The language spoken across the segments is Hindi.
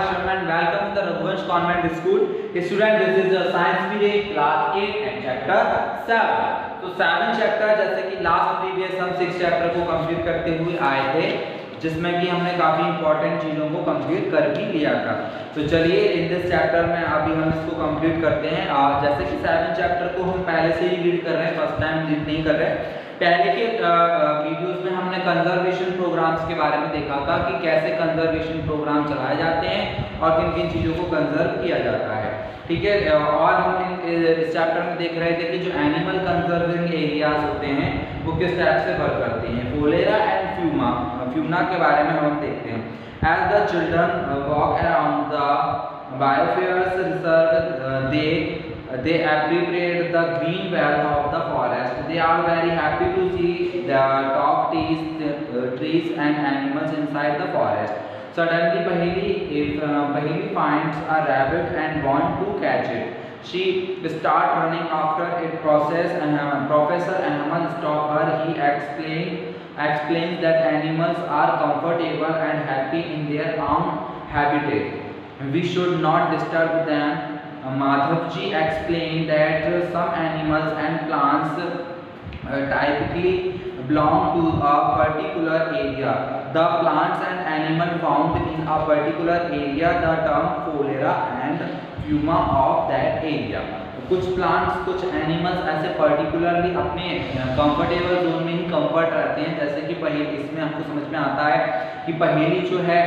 Sharma and welcome to the Raghuvansh Convent School. Student, this is the science period class 8 and chapter 7. तो 7 चैप्टर जैसे कि लास्ट प्रीवियस हम 6 चैप्टर को कंप्लीट करते हुए आए थे, जिसमें कि हमने काफ़ी इंपॉर्टेंट चीज़ों को कंप्लीट कर भी लिया था। तो चलिए इन दिस चैप्टर में अभी हम इसको कंप्लीट करते हैं। जैसे कि 7 चैप्टर को हम पहले से ही रीड कर रहे हैं, फर्स्ट टाइम रीड नहीं कर रहे। पहले के वीडियोस में हमने कंजर्वेशन प्रोग्राम्स के बारे में देखा था कि कैसे कंजर्वेशन प्रोग्राम चलाए जाते हैं और किन किन चीज़ों को कंजर्व किया जाता है, ठीक है। और हम इस चैप्टर में देख रहे थे कि जो एनिमल कंजर्विंग एरियाज होते हैं वो किस टाइप से वर्क करते हैं। फोलेरा एंड फ्यूना के बारे में हम देखते हैं। As the children walk around the biosphere reserve, they appreciate the green wealth of the forest. They are very happy to see the top trees and animals inside the forest. Suddenly Paheli finds a rabbit and wants to catch it. She starts running after it. Professor Ahmed stops her. He explains that animals are comfortable and happy in their own habitat. We should not disturb them. Madhavji explained that some animals and plants typically belong to a particular area. The plants and animals found in a particular area, the term Folera and Fuma of that area. कुछ प्लांट्स कुछ एनिमल्स ऐसे पर्टिकुलरली अपने कंफर्टेबल जोन में ही कंफर्ट रहते हैं। जैसे कि पहेली, इसमें हमको समझ में आता है कि पहेली जो है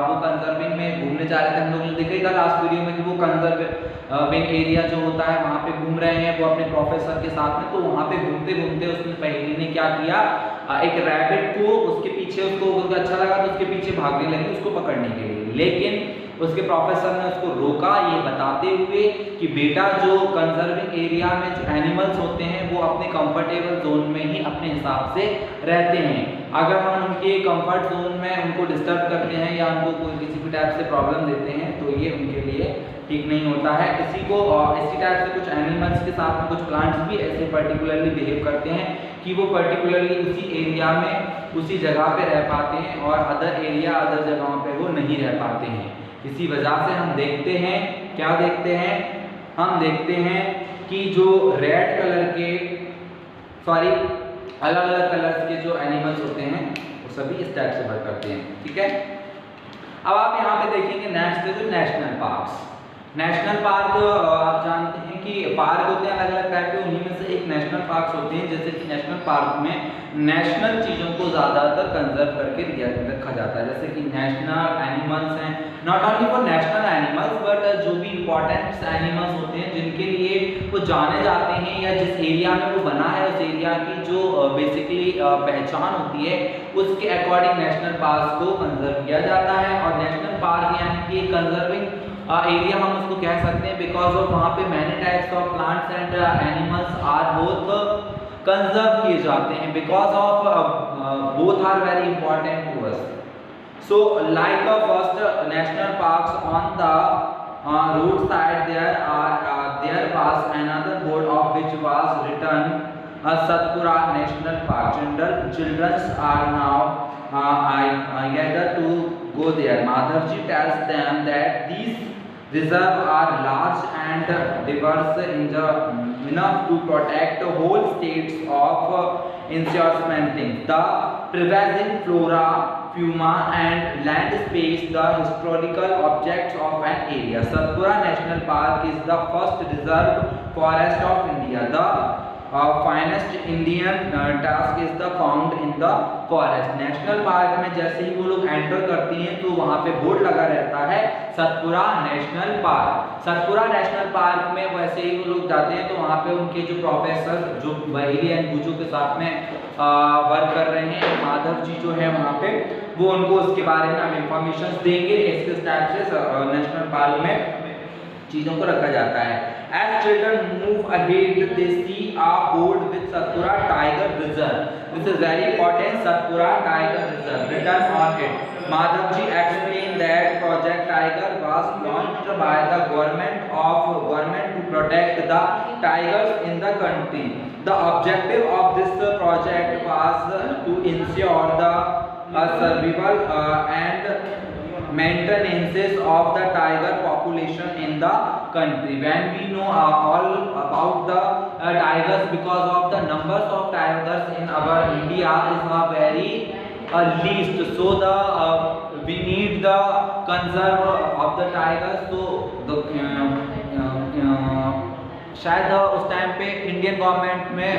वो कंजर्विंग में घूमने जा रहे थे। हम लोगों ने देखा ही था लास्ट वीडियो में कि वो कंजर्विंग एरिया जो होता है वहाँ पे घूम रहे हैं वो अपने प्रोफेसर के साथ में। तो वहाँ पे घूमते घूमते उसने पहेली ने क्या किया, एक रैबिट को उसके पीछे, उसको अच्छा लगा तो उसके पीछे भागने लगी उसको पकड़ने के लिए। लेकिन उसके प्रोफेसर ने उसको रोका, ये बताते हुए कि बेटा जो कंजर्विंग एरिया में जो एनिमल्स होते हैं वो अपने कंफर्टेबल जोन में ही अपने हिसाब से रहते हैं। अगर हम उनके कंफर्ट जोन में उनको डिस्टर्ब करते हैं या उनको कोई किसी भी टाइप से प्रॉब्लम देते हैं तो ये उनके लिए ठीक नहीं होता है। इसी टाइप से कुछ एनिमल्स के साथ में कुछ प्लांट्स भी ऐसे पर्टिकुलरली बिहेव करते हैं कि वो पर्टिकुलरली उसी एरिया में उसी जगह पे रह पाते हैं और अदर जगहों पे वो नहीं रह पाते हैं। इसी वजह से हम देखते हैं, क्या देखते हैं, हम देखते हैं कि जो रेड कलर के अलग अलग कलर्स के जो एनिमल्स होते हैं वो सभी इस टाइप से वर्क करते हैं, ठीक है। अब आप यहाँ पे देखेंगे नेक्स्ट है जो नेशनल पार्क्स। नेशनल पार्क आप जानते हैं कि पार्क होते हैं अलग अलग टाइप के, उन्हीं में से एक नेशनल पार्क होते हैं। जैसे कि नेशनल पार्क में नेशनल चीज़ों को ज़्यादातर कंजर्व करके रखा जाता है। जैसे कि नेशनल एनिमल्स हैं, not only for national animals but जो भी इम्पोर्टेंट एनिमल्स होते हैं जिनके लिए वो जाने जाते हैं या जिस एरिया में वो बना है उस एरिया की जो बेसिकली पहचान होती है उसके अकॉर्डिंग नेशनल पार्क को कंजर्व किया जाता है। और नेशनल पार्क यानी कि कंजर्विंग एरिया हम उसको कह सकते हैं बिकॉज ऑफ वहाँ पे many types of plants and animals are both conserve किए जाते हैं because of both are very important to us. So like first national parks on the roadside there was another board of which was written Satpura National Park. Children are now gather to go there. Madhavji tells them that these reserves are large and diverse enough to protect whole states of enshrined the prevailing flora, fauna and land space, the historical objects of an area. Satpura National Park is the first reserve forest of India. The finest Indian tusk is the found in the forest. National park में जैसे ही वो लोग एंटर करते हैं तो वहाँ पे बोर्ड लगा रहता है Satpura national park. Satpura national park में वैसे ही वो लोग जाते हैं तो वहाँ पे उनके जो प्रोफेसर जो बहेली एंड गुजू के साथ में वर्क कर रहे हैं, माधव जी जो है वहाँ पे वो उनको उसके बारे में इंफॉर्मेशन देंगे किस टाइप से नेशनल पार्क में चीज़ों को रखा जाता है। As children move ahead, they see a board with Satpura Tiger Reserve. This is very important. Satpura Tiger Reserve written on it. Madhavji explained that Project Tiger was launched by the government to protect the tigers in the country. The objective of this project was to ensure the survival and maintenance of the tiger population in the country. When we know all about the tigers, because of the numbers of tigers in our India is very least, so the we need the conserve of the tigers. So the शायद उस टाइम पे इंडियन गवर्नमेंट में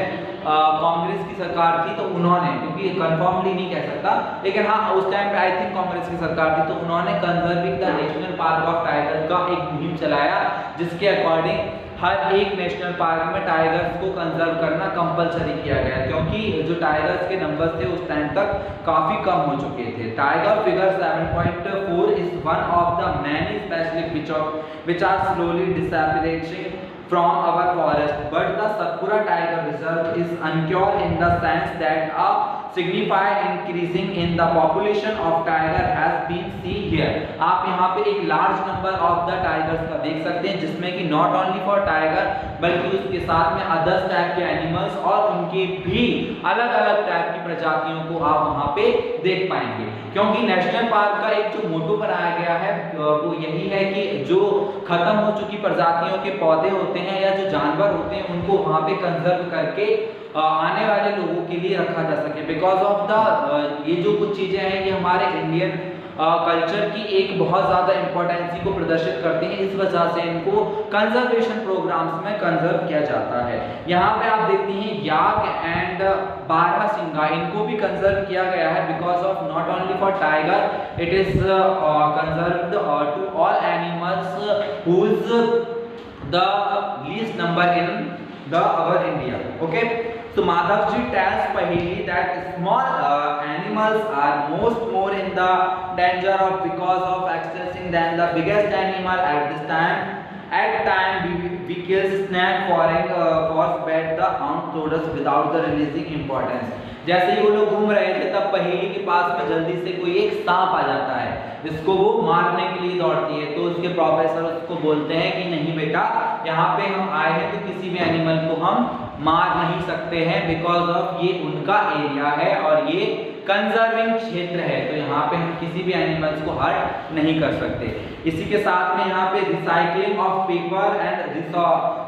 कांग्रेस की सरकार थी, तो उन्होंने, क्योंकि कंफर्मली नहीं कह सकता, लेकिन हाँ उस टाइम पे आई थिंक कांग्रेस की सरकार थी, तो उन्होंने conserving the national park of tiger का एक मुहिम चलाया, जिसके अकॉर्डिंग हर एक नेशनल पार्क में टाइगर्स को कंजर्व करना कंपलसरी किया गया, क्योंकि जो टाइगर्स के नंबर्स थे उस टाइम तक काफ़ी कम हो चुके थे। Tiger figure 7.4 is one of the many specific which are slowly disappearing from our forest, but the Satpura Tiger Reserve is uncure in the sense that a significant increasing in the population of tiger has been seen here. आप यहाँ पे एक large number of the tigers का देख सकते हैं, जिसमें कि not only for tiger बल्कि उसके साथ में others type के animals और उनके भी अलग-अलग टाइप की प्रजातियों को आप वहाँ पे देख पाएंगे, क्योंकि नेशनल पार्क का एक जो मोटो बनाया गया है वो यही है कि जो खत्म हो चुकी प्रजातियों के पौधे होते हैं या जो जानवर होते हैं उनको वहाँ पे कंजर्व करके आने वाले लोगों के लिए रखा जा सके। बिकॉज ऑफ द ये जो कुछ चीज़ें हैं ये हमारे इंडियन कल्चर की एक बहुत ज़्यादा इम्पोर्टेंसी को प्रदर्शित करते हैं, इस वजह से इनको कंजर्वेशन प्रोग्राम्स में कंजर्व किया जाता है। यहाँ पे आप देखते हैं याक एंड बारहसिंगा, इनको भी कंजर्व किया गया है because of not only for tiger, it is conserved to all animals whose the least number in the our India. Okay, so Madhavji tells Paheli that small animals are more in the danger of because of accessing than the biggest animal at this time. At time we kill snake for bed the armed tortoise without the releasing importance. जैसे ही वो लोग घूम रहे थे तब पहेली के पास में जल्दी से कोई एक सांप आ जाता है जिसको वो मारने के लिए दौड़ती है, तो उसके प्रोफेसर उसको बोलते हैं कि नहीं बेटा, यहाँ पे हम आए हैं तो किसी भी एनिमल को हम मार नहीं सकते हैं, बिकॉज ऑफ ये उनका एरिया है और ये कंजर्विंग क्षेत्र है, तो यहाँ पे हम किसी भी एनिमल्स को हर्ट नहीं कर सकते। इसी के साथ में यहाँ पे recycling of paper and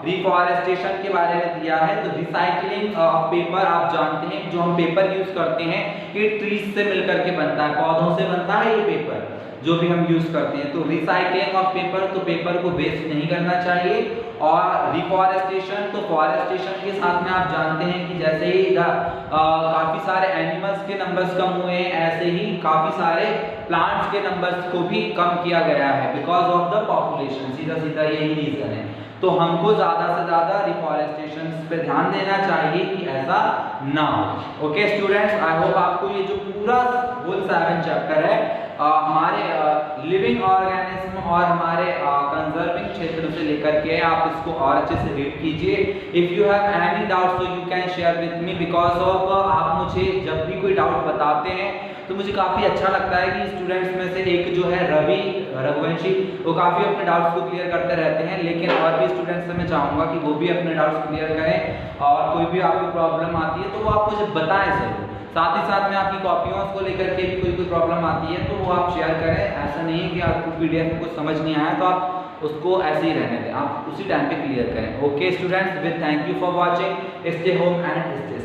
reforestation के बारे में दिया है। तो रिसाइकलिंग ऑफ पेपर आप जानते हैं, जो हम पेपर यूज करते हैं ये ट्रीज से मिलकर के बनता है, पौधों से बनता है ये पेपर जो भी हम यूज करते हैं। तो रिसाइकलिंग ऑफ पेपर, तो पेपर को वेस्ट नहीं करना चाहिए। और रिफॉरेस्टेशन, तो फॉरेस्टेशन के साथ में आप जानते हैं कि जैसे ही काफी सारे एनिमल्स के नंबर्स कम हुए हैं, ऐसे ही काफी सारे प्लांट्स के नंबर्स को भी कम किया गया है बिकॉज ऑफ द पॉपुलेशन, सीधा सीधा यही रीजन है। तो हमको ज़्यादा से ज़्यादा रिफॉरेस्टेशन पे ध्यान देना चाहिए कि ऐसा ना हो। ओके स्टूडेंट्स, आई होप आपको ये जो पूरा होल 7 चैप्टर है हमारे लिविंग ऑर्गेनिज्म और हमारे कंजर्विंग क्षेत्र से लेकर के आप इसको और अच्छे से रीड कीजिए। If you have any doubt so you can share with me, because of आप मुझे जब भी कोई डाउट बताते हैं तो मुझे काफ़ी अच्छा लगता है कि स्टूडेंट्स में से एक जो है रघुवंशी, वो काफ़ी अपने डाउट्स को क्लियर करते रहते हैं, लेकिन और भी स्टूडेंट्स से मैं चाहूँगा कि वो भी अपने डाउट्स क्लियर करें और कोई भी आपको प्रॉब्लम आती है तो वो आप मुझे बताएं ज़रूर। साथ ही साथ में आपकी कॉपियों को लेकर के भी कोई प्रॉब्लम आती है तो वो आप शेयर करें। ऐसा नहीं है कि आपको PDF में कुछ समझ नहीं आया तो आप उसको ऐसे ही रहने दें, आप उसी टाइम पे क्लियर करें। Okay students, with thank you for watching, stay home and stay